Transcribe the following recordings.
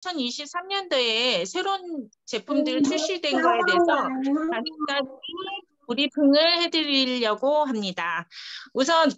2023년도에 새로운 제품들 출시된 거에 대해서 다시까지 브리핑을 해드리려고 합니다. 우선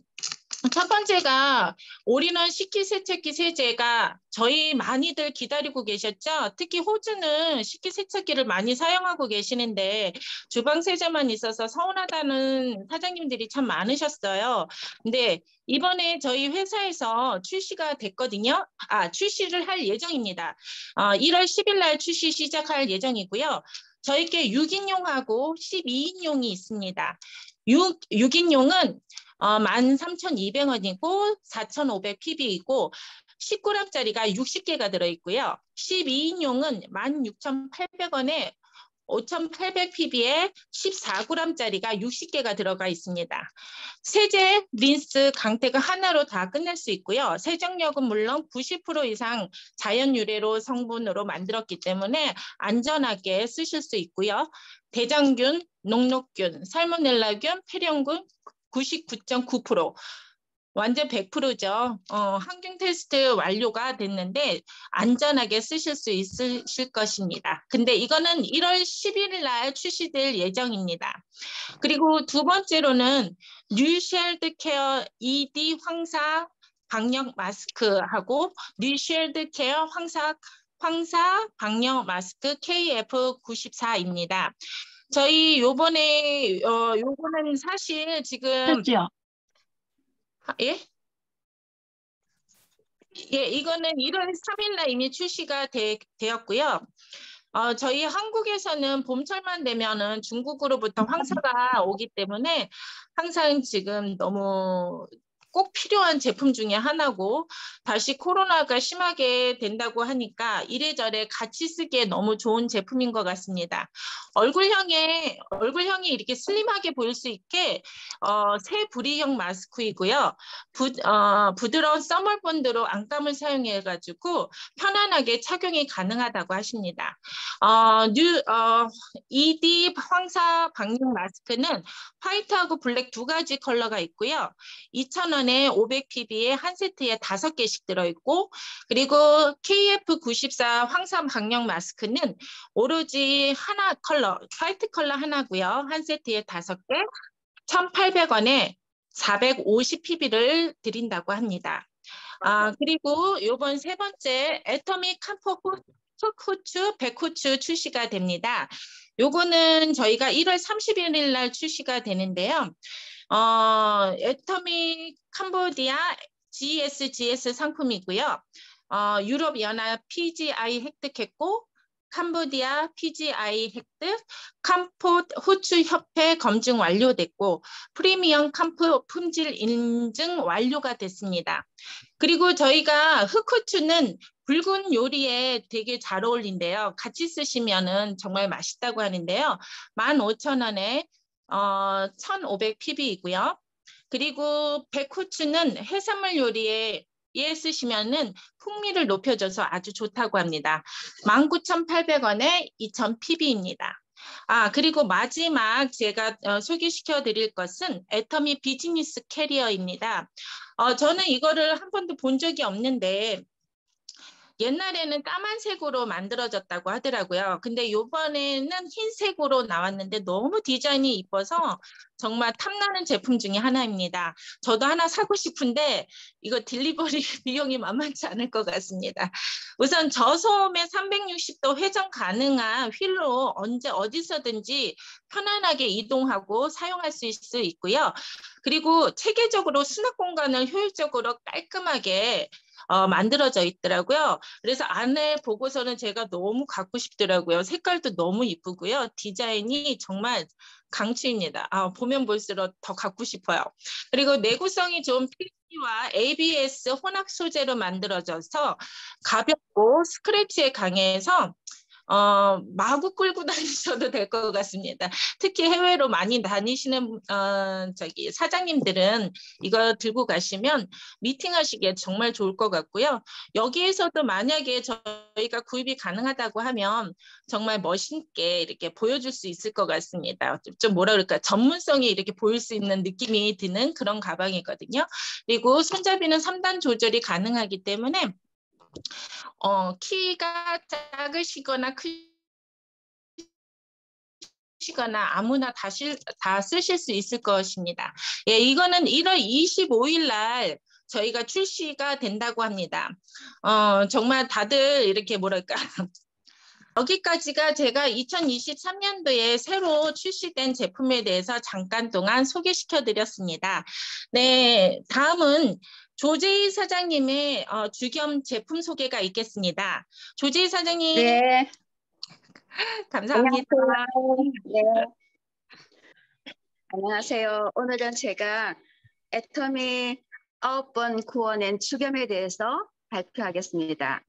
첫 번째가 올인원 식기세척기 세제가 저희 많이들 기다리고 계셨죠? 특히 호주는 식기세척기를 많이 사용하고 계시는데 주방세제만 있어서 서운하다는 사장님들이 참 많으셨어요. 근데 이번에 저희 회사에서 출시가 됐거든요. 출시를 할 예정입니다. 1월 10일 날 출시 시작할 예정이고요. 저희께 6인용하고 12인용이 있습니다. 6인용은 13,200원이고 4,500pb이고 10g짜리가 60개가 들어있고요. 12인용은 16,800원에 5,800pb에 14g짜리가 60개가 들어가 있습니다. 세제, 린스, 강태가 하나로 다 끝낼 수 있고요. 세정력은 물론 90% 이상 자연 유래로 성분으로 만들었기 때문에 안전하게 쓰실 수 있고요. 대장균, 녹록균, 살모넬라균, 폐렴균 99.9%. 완전 100%죠. 항균 테스트 완료가 됐는데 안전하게 쓰실 수 있으실 것입니다. 근데 이거는 1월 11일 날 출시될 예정입니다. 그리고 두 번째로는 뉴쉘드 케어 ED 황사 방역 마스크하고 뉴쉘드 케어 황사 방역 마스크 KF94입니다. 저희 요거는 사실 지금 됐죠? 예? 예, 이거는 1월 3일 날 이미 출시가 되었고요. 저희 한국에서는 봄철만 되면은 중국으로부터 황사가 오기 때문에 항상 지금 너무 꼭 필요한 제품 중에 하나고 다시 코로나가 심하게 된다고 하니까 이래저래 같이 쓰기에 너무 좋은 제품인 것 같습니다. 얼굴형이 이렇게 슬림하게 보일 수 있게 새 부리형 마스크이고요. 부드러운 써멀본드로 안감을 사용해가지고 편안하게 착용이 가능하다고 하십니다. ED 황사 방역 마스크는 화이트하고 블랙 두 가지 컬러가 있고요. 2,000원에 500pb에 한 세트에 5개씩 들어있고 그리고 KF94 황사 방역 마스크는 오로지 하나 컬러, 화이트 컬러 하나고요. 한 세트에 5개, 1,800원에 450pb를 드린다고 합니다. 그리고 이번 세 번째 애터미 캄포 후추, 백후추 출시가 됩니다. 요거는 저희가 1월 31일 날 출시가 되는데요. 애터미 캄보디아 GSGS 상품이고요. 유럽연합 PGI 획득했고 캄보디아 PGI 획득, 캄포 후추 협회 검증 완료됐고 프리미엄 캄포 품질 인증 완료가 됐습니다. 그리고 저희가 흑후추는 붉은 요리에 되게 잘 어울린대요. 같이 쓰시면은 정말 맛있다고 하는데요. 15,000원에 1,500pb이고요. 그리고 백후추는 해산물 요리에 쓰시면은 풍미를 높여줘서 아주 좋다고 합니다. 19,800원에 2,000pb입니다. 그리고 마지막 제가 소개시켜 드릴 것은 애터미 비즈니스 캐리어입니다. 저는 이거를 한 번도 본 적이 없는데 옛날에는 까만색으로 만들어졌다고 하더라고요. 근데 이번에는 흰색으로 나왔는데 너무 디자인이 이뻐서 정말 탐나는 제품 중에 하나입니다. 저도 하나 사고 싶은데 이거 딜리버리 비용이 만만치 않을 것 같습니다. 우선 저소음에 360도 회전 가능한 휠로 언제 어디서든지 편안하게 이동하고 사용할 수 있고요. 그리고 체계적으로 수납 공간을 효율적으로 깔끔하게 만들어져 있더라고요. 그래서 안에 보고서는 제가 너무 갖고 싶더라고요. 색깔도 너무 이쁘고요. 디자인이 정말 강추입니다. 보면 볼수록 더 갖고 싶어요. 그리고 내구성이 좋은 PV와 ABS 혼합 소재로 만들어져서 가볍고 스크래치에 강해서 마구 끌고 다니셔도 될 것 같습니다. 특히 해외로 많이 다니시는 사장님들은 이거 들고 가시면 미팅하시기에 정말 좋을 것 같고요. 여기에서도 만약에 저희가 구입이 가능하다고 하면 정말 멋있게 이렇게 보여줄 수 있을 것 같습니다. 좀 뭐라 그럴까 전문성이 이렇게 보일 수 있는 느낌이 드는 그런 가방이거든요. 그리고 손잡이는 3단 조절이 가능하기 때문에 키가 작으시거나 크시거나 아무나 다 쓰실 수 있을 것입니다. 예, 이거는 1월 25일 날 저희가 출시가 된다고 합니다. 정말 다들 이렇게 뭐랄까 여기까지가 제가 2023년도에 새로 출시된 제품에 대해서 잠깐 동안 소개시켜 드렸습니다. 네, 다음은 조재희 사장님의 주겸 제품 소개가 있겠습니다. 조재희 사장님, 네, 감사합니다. 안녕하세요. 네, 안녕하세요. 오늘은 제가 애터미 9번 구워낸 추겸에 대해서 발표하겠습니다.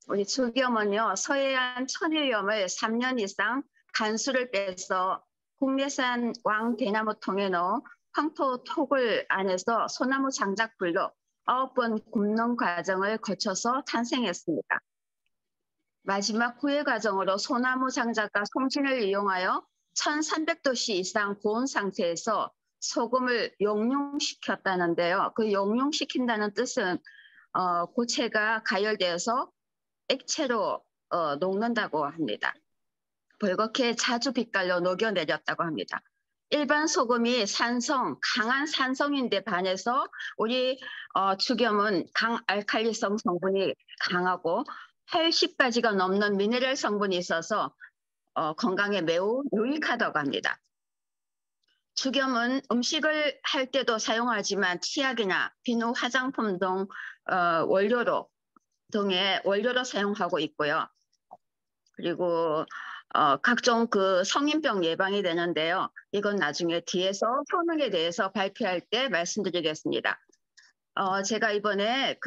우리 추겸은요, 서해안 천일염을 3년 이상 간수를 빼서 국내산 왕대나무 통에 넣어 황토 톡을 안에서 소나무 장작불로 9번 굽는 과정을 거쳐서 탄생했습니다. 마지막 구해 과정으로 소나무 장작과 송진을 이용하여 1300도씨 이상 고온 상태에서 소금을 용융시켰다는데요. 그 용융시킨다는 뜻은 고체가 가열되어서 액체로 녹는다고 합니다. 벌겋게 자주 빛깔로 녹여내렸다고 합니다. 일반 소금이 강한 산성인데 반해서 우리 추겸은 강알칼리성 성분이 강하고 80가지가 넘는 미네랄 성분이 있어서 건강에 매우 유익하다고 합니다. 추겸은 음식을 할 때도 사용하지만 치약이나 비누, 화장품 등 등의 원료로 사용하고 있고요. 그리고 각종 그 성인병 예방이 되는데요. 이건 나중에 뒤에서 효능에 대해서 발표할 때 말씀드리겠습니다. 제가 이번에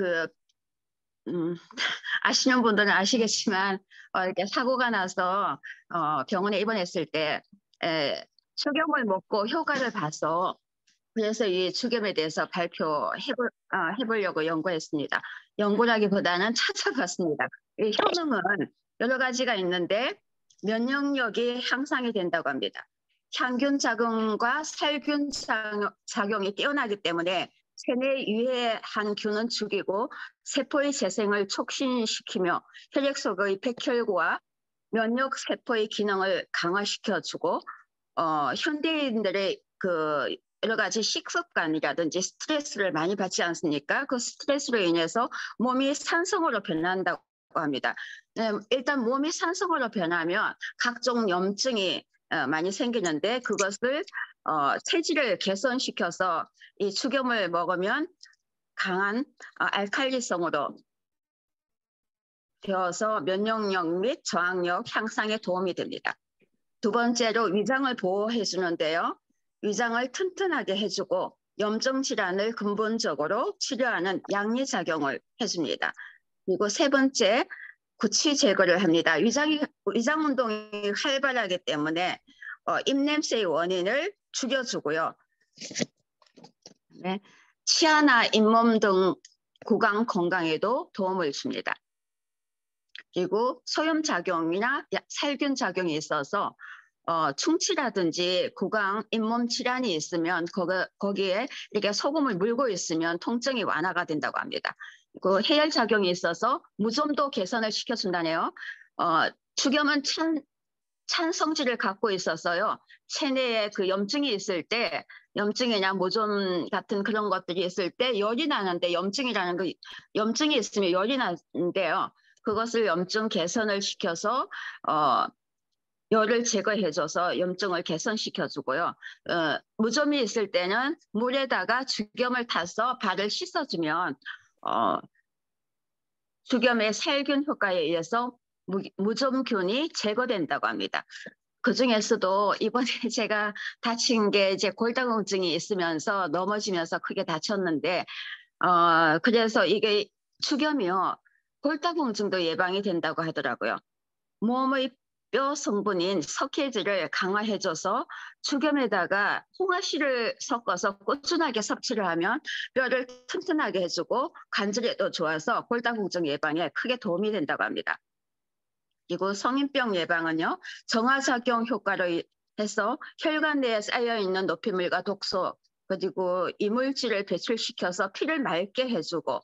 아시는 분들은 아시겠지만 이렇게 사고가 나서 병원에 입원했을 때 추겸을 먹고 효과를 봐서 그래서 이 추겸에 대해서 해보려고 연구했습니다. 연구라기보다는 찾아봤습니다. 이 효능은 여러 가지가 있는데 면역력이 향상이 된다고 합니다. 향균 작용과 살균 작용이 뛰어나기 때문에 체내에 유해한 균은 죽이고 세포의 재생을 촉진시키며 혈액 속의 백혈구와 면역 세포의 기능을 강화시켜주고 현대인들의 그 여러 가지 식습관이라든지 스트레스를 많이 받지 않습니까? 그 스트레스로 인해서 몸이 산성으로 변한다고 합니다. 일단 몸이 산성으로 변하면 각종 염증이 많이 생기는데 그것을 체질을 개선시켜서 이 추겸을 먹으면 강한 알칼리성으로 되어서 면역력 및 저항력 향상에 도움이 됩니다. 두 번째로 위장을 보호해 주는데요. 위장을 튼튼하게 해주고 염증 질환을 근본적으로 치료하는 양리작용을 해줍니다. 그리고 세 번째, 구취 제거를 합니다. 위장 운동이 활발하기 때문에 입냄새의 원인을 죽여주고요. 네, 치아나 잇몸 등 구강 건강에도 도움을 줍니다. 그리고 소염작용이나 살균 작용이 있어서 충치라든지 구강, 잇몸 질환이 있으면 거기에 이렇게 소금을 물고 있으면 통증이 완화가 된다고 합니다. 그 해열작용이 있어서 무좀도 개선을 시켜준다네요. 추겸은 찬 성질을 갖고 있어서요. 체내에 그 염증이 있을 때 염증이나 모좀 같은 그런 것들이 있을 때 열이 나는데 염증이 있으면 열이 나는데요. 그것을 염증 개선을 시켜서 열을 제거해줘서 염증을 개선시켜주고요. 무좀이 있을 때는 물에다가 주겸을 타서 발을 씻어주면 주겸의 살균 효과에 의해서 무좀균이 제거된다고 합니다. 그 중에서도 이번에 제가 다친 게 이제 골다공증이 있으면서 넘어지면서 크게 다쳤는데 그래서 이게 추겸이요. 골다공증도 예방이 된다고 하더라고요. 몸의 뼈 성분인 석회질을 강화해줘서 추겸에다가 홍화씨를 섞어서 꾸준하게 섭취를 하면 뼈를 튼튼하게 해주고 관절에도 좋아서 골다공증 예방에 크게 도움이 된다고 합니다. 그리고 성인병 예방은요. 정화작용 효과로 해서 혈관 내에 쌓여있는 노폐물과 독소 그리고 이물질을 배출시켜서 피를 맑게 해주고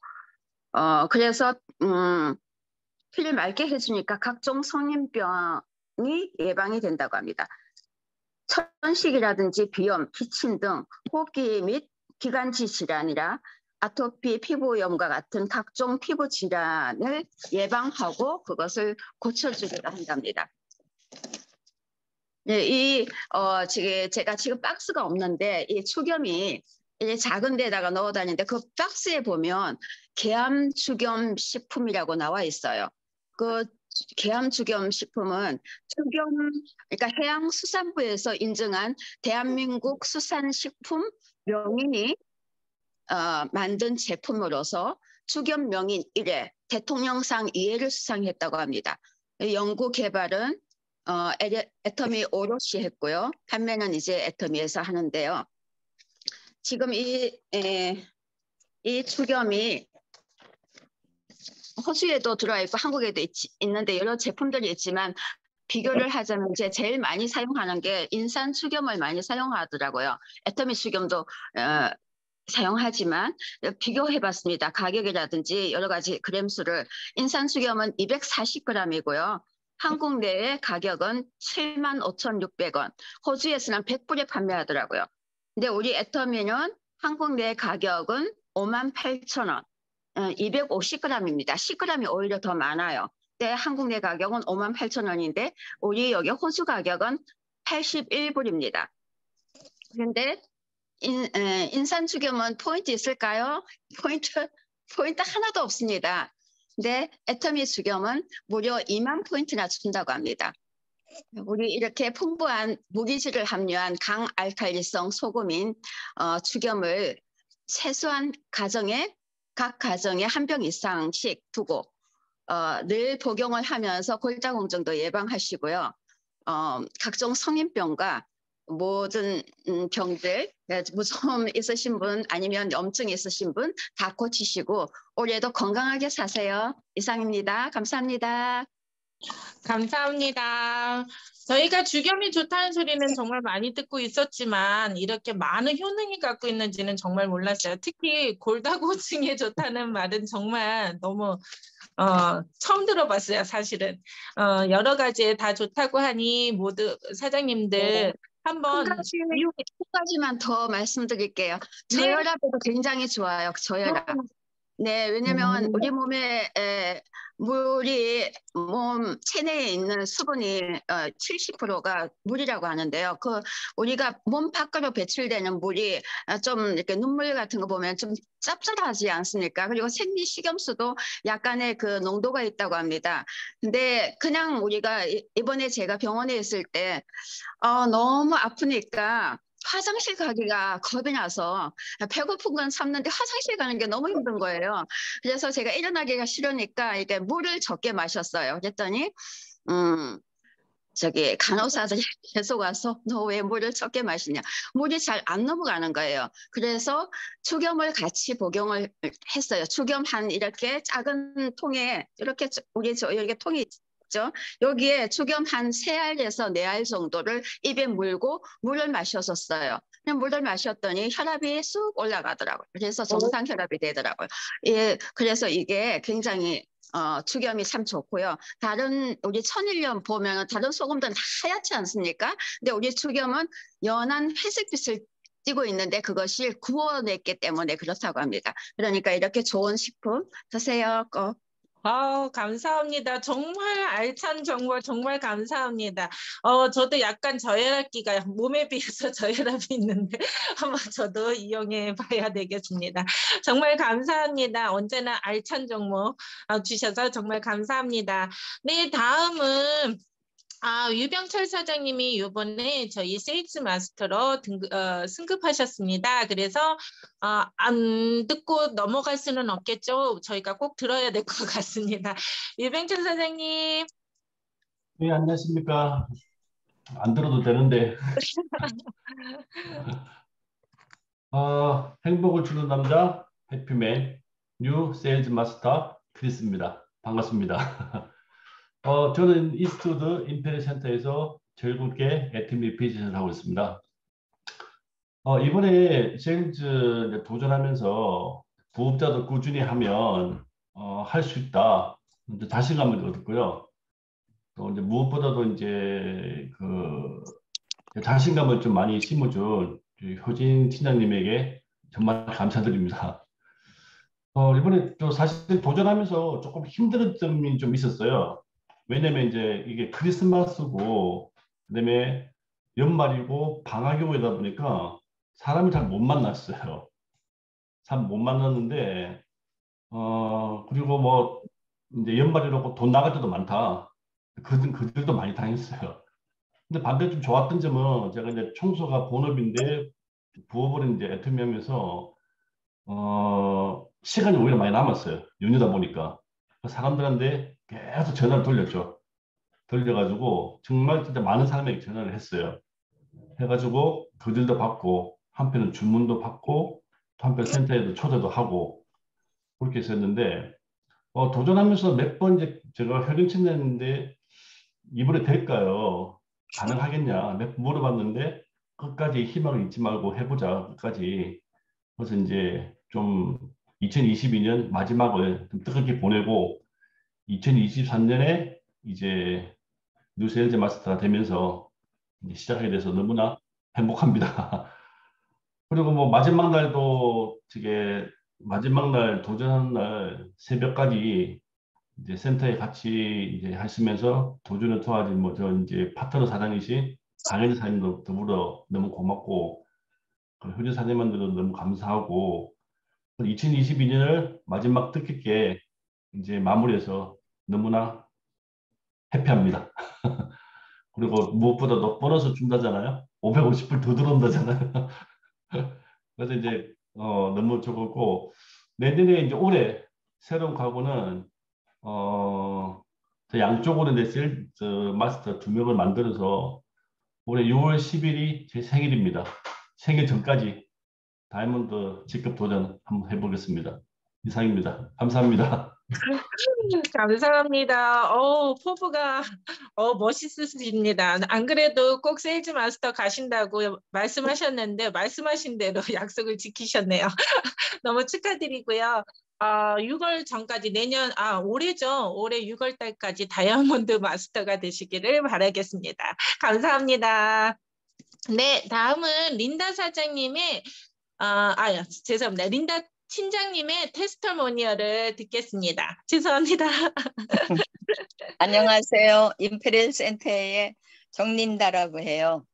그래서 피를 맑게 해주니까 각종 성인병이 예방이 된다고 합니다. 천식이라든지 비염, 기침 등 호흡기 및 기관지 질환이라 아토피, 피부염과 같은 각종 피부 질환을 예방하고 그것을 고쳐주기도 한답니다. 네, 제가 지금 박스가 없는데 이 추겸이 작은 데다가 넣어 다니는데 그 박스에 보면 계암 추겸 식품이라고 나와 있어요. 그 계암 추겸 식품은 그러니까 해양수산부에서 인증한 대한민국 수산식품 명인이 만든 제품으로서 추겸 명인 1회, 대통령상 2회를 수상했다고 합니다. 연구 개발은 애터미 오롯이 했고요. 판매는 이제 애터미에서 하는데요. 지금 이 추겸이 호주에도 들어와 있고 한국에도 있는데 여러 제품들이 있지만 비교를 하자면 이제 제일 많이 사용하는 게 인산 추겸을 많이 사용하더라고요. 애터미 추겸도 사용하지만 비교해봤습니다. 가격이라든지 여러 가지 그램수를. 인산 추겸은 240g이고요. 한국 내의 가격은 75,600원. 호주에서는 100불에 판매하더라고요. 근데 우리 애터미는 한국 내 가격은 58,000원. 250g입니다. 10g이 오히려 더 많아요. 근데 한국 내 가격은 58,000원인데 우리 여기 호주 가격은 81불입니다. 그런데 인산 추겸은 포인트 있을까요? 포인트 하나도 없습니다. 근데 애터미 추겸은 무려 2만 포인트나 준다고 합니다. 우리 이렇게 풍부한 무기질을 함유한 강알칼리성 소금인 추겸을 최소한 각 가정에 한 병 이상씩 두고 늘 복용을 하면서 골다공증도 예방하시고요. 각종 성인병과 모든 병들, 무좀 있으신 분 아니면 염증 있으신 분 다 고치시고 올해도 건강하게 사세요. 이상입니다. 감사합니다. 감사합니다. 저희가 주겸이 좋다는 소리는 정말 많이 듣고 있었지만 이렇게 많은 효능이 갖고 있는지는 정말 몰랐어요. 특히 골다공증에 좋다는 말은 정말 너무 처음 들어봤어요. 사실은 여러 가지에 다 좋다고 하니 모두 사장님들 한번 한 가지만 더 말씀드릴게요. 네. 저혈압에도 굉장히 좋아요. 저혈압. 네, 왜냐면 우리 몸에 물이 체내에 있는 수분이 70%가 물이라고 하는데요. 우리가 몸 밖으로 배출되는 물이 좀 이렇게 눈물 같은 거 보면 좀 짭짤하지 않습니까? 그리고 생리식염수도 약간의 그 농도가 있다고 합니다. 근데 그냥 우리가 이번에 제가 병원에 있을 때 너무 아프니까 화장실 가기가 겁이 나서 배고픈 건 참는데 화장실 가는 게 너무 힘든 거예요. 그래서 제가 일어나기가 싫으니까 이게 물을 적게 마셨어요. 그랬더니 간호사들이 계속 와서 너 왜 물을 적게 마시냐. 물이 잘 안 넘어가는 거예요. 그래서 추겸을 같이 복용을 했어요. 추겸 한 이렇게 작은 통에 이렇게 이렇게 통이 여기에 추겸 한 3알에서 4알 정도를 입에 물고 물을 마셨었어요. 물을 마셨더니 혈압이 쑥 올라가더라고요. 그래서 정상 혈압이 되더라고요. 예, 그래서 이게 굉장히 추겸이 참 좋고요. 다른 우리 천일염 보면 다른 소금들은 다 하얗지 않습니까? 근데 우리 추겸은 연한 회색빛을 띠고 있는데 그것이 구워냈기 때문에 그렇다고 합니다. 그러니까 이렇게 좋은 식품 드세요. 꼭. 감사합니다. 정말 알찬 정보 정말 감사합니다. 저도 약간 저혈압기가 몸에 비해서 저혈압이 있는데 한번 저도 이용해 봐야 되겠습니다. 정말 감사합니다. 언제나 알찬 정보 주셔서 정말 감사합니다. 네, 다음은 유병철 사장님이 이번에 저희 세일즈 마스터로 승급하셨습니다. 그래서 안 듣고 넘어갈 수는 없겠죠. 저희가 꼭 들어야 될 것 같습니다. 유병철 사장님. 네, 안녕하십니까. 안 들어도 되는데. 행복을 주는 남자 해피맨 뉴 세일즈 마스터 크리스입니다. 반갑습니다. 저는 이스트우드 임페리 센터에서 즐겁게 애터미 비즈니스를 하고 있습니다. 이번에 세일즈 도전하면서 부업자도 꾸준히 하면 할 수 있다. 이제 자신감을 얻었고요. 또 이제 무엇보다도 이제 그 자신감을 좀 많이 심어준 효진 팀장님에게 정말 감사드립니다. 이번에 또 사실 도전하면서 조금 힘든 점이 좀 있었어요. 왜냐면 이제 이게 크리스마스고, 그다음에 연말이고 방학이 오다 보니까 사람을 잘 못 만났어요. 잘 못 만났는데, 그리고 뭐 이제 연말이라고 돈 나갈 때도 많다. 그들도 많이 당했어요. 근데 반대로 좀 좋았던 점은 제가 이제 청소가 본업인데 부업을 이제 애터미 하면서 시간이 오히려 많이 남았어요. 연휴다 보니까. 사람들한테 계속 전화를 돌렸죠. 돌려가지고 정말 진짜 많은 사람에게 전화를 했어요. 해가지고 그들도 받고 한편은 주문도 받고 또 한편 센터에도 초대도 하고 그렇게 했었는데 도전하면서 몇 번 이제 제가 혈흔친했는데 이번에 될까요? 가능하겠냐? 몇 번 물어봤는데 끝까지 희망을 잊지 말고 해보자. 끝까지. 그래서 이제 좀 2022년 마지막을 좀 뜨겁게 보내고 2023년에 이제 뉴세일즈 마스터가 되면서 이제 시작하게 돼서 너무나 행복합니다. 그리고 뭐 마지막 날도 되게 마지막 날 도전하는 날 새벽까지 이제 센터에 같이 이제 하시면서 도전을 도와준 뭐 저 이제 파트너 사장이신 강혜진 사장님도 더불어 너무 고맙고 효진 사장님한테도 너무 감사하고 2022년을 마지막 뜻깊게 이제 마무리해서 너무나 해피합니다. 그리고 무엇보다도 보너스 준다잖아요. 550불 더 들어온다잖아요. 그래서 이제 너무 좋고 내년에 이제 올해 새로운 각오는 저 양쪽으로 이제 셀 마스터 2명을 만들어서 올해 6월 10일이 제 생일입니다. 생일 전까지 다이아몬드 직급 도전 한번 해보겠습니다. 이상입니다. 감사합니다. 감사합니다. 포부가 멋있으십니다. 안 그래도 꼭 세일즈 마스터 가신다고 말씀하셨는데 말씀하신 대로 약속을 지키셨네요. 너무 축하드리고요. 6월 전까지 올해죠. 올해 6월 달까지 다이아몬드 마스터가 되시기를 바라겠습니다. 감사합니다. 네, 다음은 린다 사장님의 죄송합니다. 린다 팀장님의 테스터모니얼을 듣겠습니다. 죄송합니다. 안녕하세요. 임페리얼 센터의 정린다라고 해요.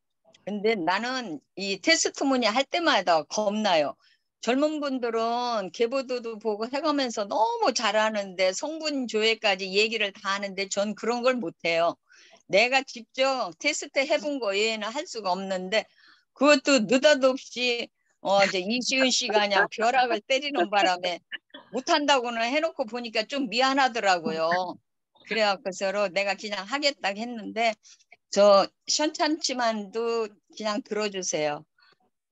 근데 나는 이 테스트모니얼 할 때마다 겁나요. 젊은 분들은 계보도도 보고 해가면서 너무 잘하는데 성분 조회까지 얘기를 다 하는데 전 그런 걸 못해요. 내가 직접 테스트 해본 거 외에는 할 수가 없는데 그것도 느닷없이 이제 이시은 씨가 그냥 벼락을 때리는 바람에 못한다고는 해놓고 보니까 좀 미안하더라고요. 그래갖고 서로 내가 그냥 하겠다 했는데 저 션찬치만도 그냥 들어주세요.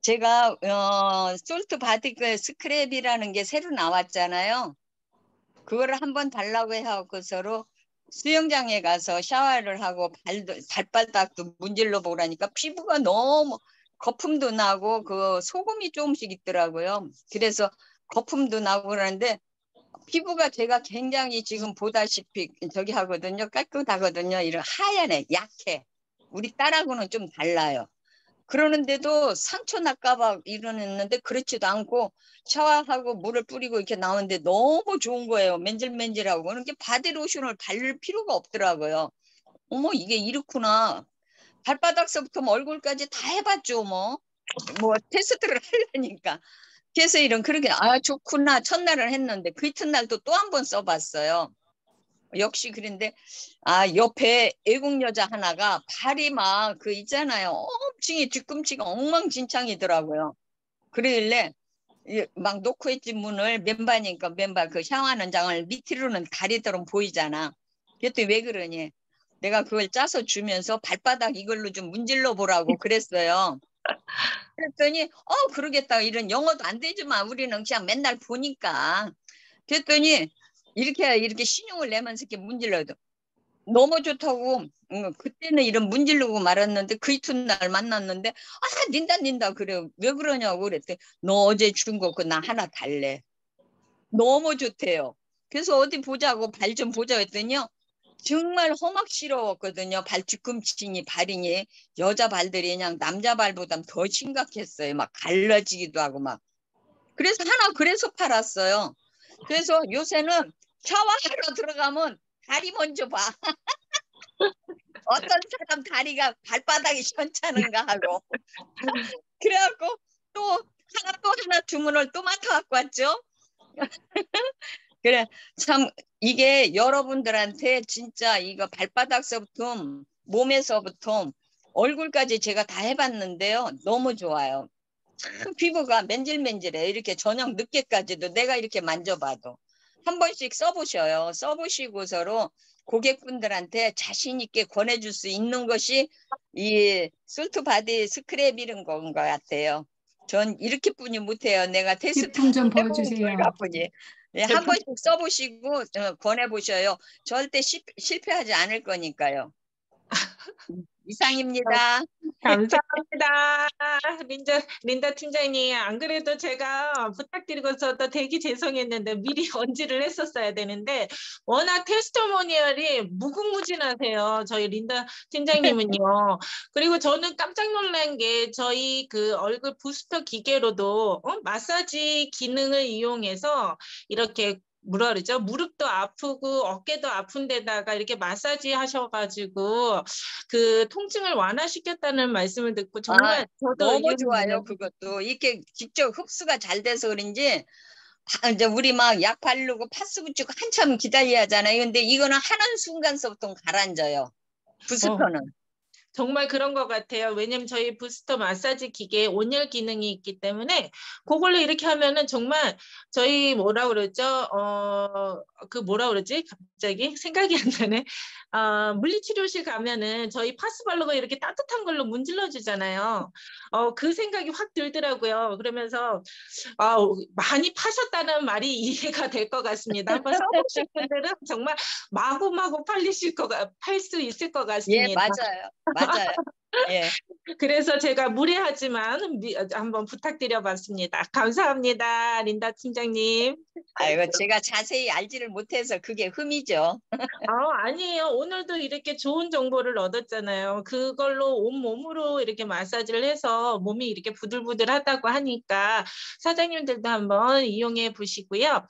제가 솔트 바디크 스크랩이라는 게 새로 나왔잖아요. 그거를 한번 달라고 해갖고 서로 수영장에 가서 샤워를 하고 발바닥도 문질러 보라니까 피부가 너무 거품도 나고 그 소금이 조금씩 있더라고요. 그래서 거품도 나고 그러는데 피부가 제가 굉장히 지금 보다시피 저기 하거든요. 깨끗하거든요. 이런 하얀에 약해. 우리 딸하고는 좀 달라요. 그러는데도 상처 날까봐 이러는데 그렇지도 않고 샤워하고 물을 뿌리고 이렇게 나오는데 너무 좋은 거예요. 맨질맨질하고. 그렇게 바디로션을 바를 필요가 없더라고요. 어머 이게 이렇구나. 발바닥서부터 얼굴까지 다 해봤죠. 뭐 테스트를 하려니까. 그래서 그렇게 좋구나 첫날은 했는데 그 이튿날도 또 한 번 써봤어요. 역시 그런데 옆에 애국 여자 하나가 발이 막 그 있잖아요. 엄청이 뒤꿈치가 엉망진창이더라고요. 그러길래 막 놓고 있지 문을 맨발이니까 맨발 그 샤워하는 장을 밑으로는 가리도록 보이잖아. 그랬더니 왜 그러니? 내가 그걸 짜서 주면서 발바닥 이걸로 좀 문질러 보라고 그랬어요. 그랬더니 그러겠다. 이런 영어도 안 되지만 우리는 그냥 맨날 보니까. 그랬더니 이렇게 신용을 내면서 이렇게 문질러도 너무 좋다고. 그때는 이런 문지르고 말았는데 그 이튿날 만났는데 닌다 그래. 왜 그러냐고 그랬더니 너 어제 준 거 그 나 하나 달래. 너무 좋대요. 그래서 어디 보자고 발 좀 보자 했더니요. 정말 험악스러웠거든요. 발 뒤꿈치니 발이니 여자 발들이 그냥 남자 발보다 더 심각했어요. 막 갈라지기도 하고 막. 그래서 그래서 팔았어요. 그래서 요새는 샤워하러 들어가면 다리 먼저 봐. 어떤 사람 다리가 발바닥이 시원찮은가 하고. 그래갖고 또 하나 주문을 또 맡아갖고 왔죠. 그래 참 이게 여러분들한테 진짜 이거 발바닥서부터 몸에서부터 얼굴까지 제가 다 해봤는데요. 너무 좋아요. 참 피부가 맨질맨질해. 이렇게 저녁 늦게까지도 내가 이렇게 만져봐도 한 번씩 써보셔요. 써보시고서로 고객분들한테 자신 있게 권해줄 수 있는 것이 이 솔트 바디 스크랩 이런 건 것 같아요. 전 이렇게뿐이 못해요. 내가 테스트 제품 좀 보여주세요. 뿐이. 네, 한 번씩 써보시고 권해보셔요. 절대 실패하지 않을 거니까요. 이상입니다. 감사합니다. 린다 팀장님. 안 그래도 제가 부탁드리고서도 되게 죄송했는데 미리 언지를 했었어야 되는데 워낙 테스트모니얼이 무궁무진하세요. 저희 린다 팀장님은요. 그리고 저는 깜짝 놀란 게 저희 그 얼굴 부스터 기계로도 마사지 기능을 이용해서 이렇게 뭐라 그러죠? 무릎도 아프고 어깨도 아픈 데다가 이렇게 마사지 하셔가지고 그 통증을 완화시켰다는 말씀을 듣고 정말 저도 너무 좋아요. 그것도 이렇게 직접 흡수가 잘 돼서 그런지 이제 우리 막 약 바르고 파스 붙이고 한참 기다려야 하잖아요. 근데 이거는 하는 순간서부터 가라앉아요. 부스터는. 정말 그런 것 같아요. 왜냐면 저희 부스터 마사지 기계에 온열 기능이 있기 때문에 그걸로 이렇게 하면은 정말 저희 뭐라 그러죠? 그 뭐라 그러지? 갑자기 생각이 안 나네. 물리치료실 가면은 저희 파스 바르고 이렇게 따뜻한 걸로 문질러 주잖아요. 그 생각이 확 들더라고요. 그러면서 많이 파셨다는 말이 이해가 될 것 같습니다. 한번 써보실 분들은 정말 마구마구 팔 수 있을 것 같습니다. 예, 맞아요. 맞아요. 예. 그래서 제가 무례하지만 한번 부탁드려봤습니다. 감사합니다, 린다 팀장님. 아이고 제가 자세히 알지를 못해서 그게 흠이죠. 아니에요. 오늘도 이렇게 좋은 정보를 얻었잖아요. 그걸로 온몸으로 이렇게 마사지를 해서 몸이 이렇게 부들부들하다고 하니까 사장님들도 한번 이용해 보시고요.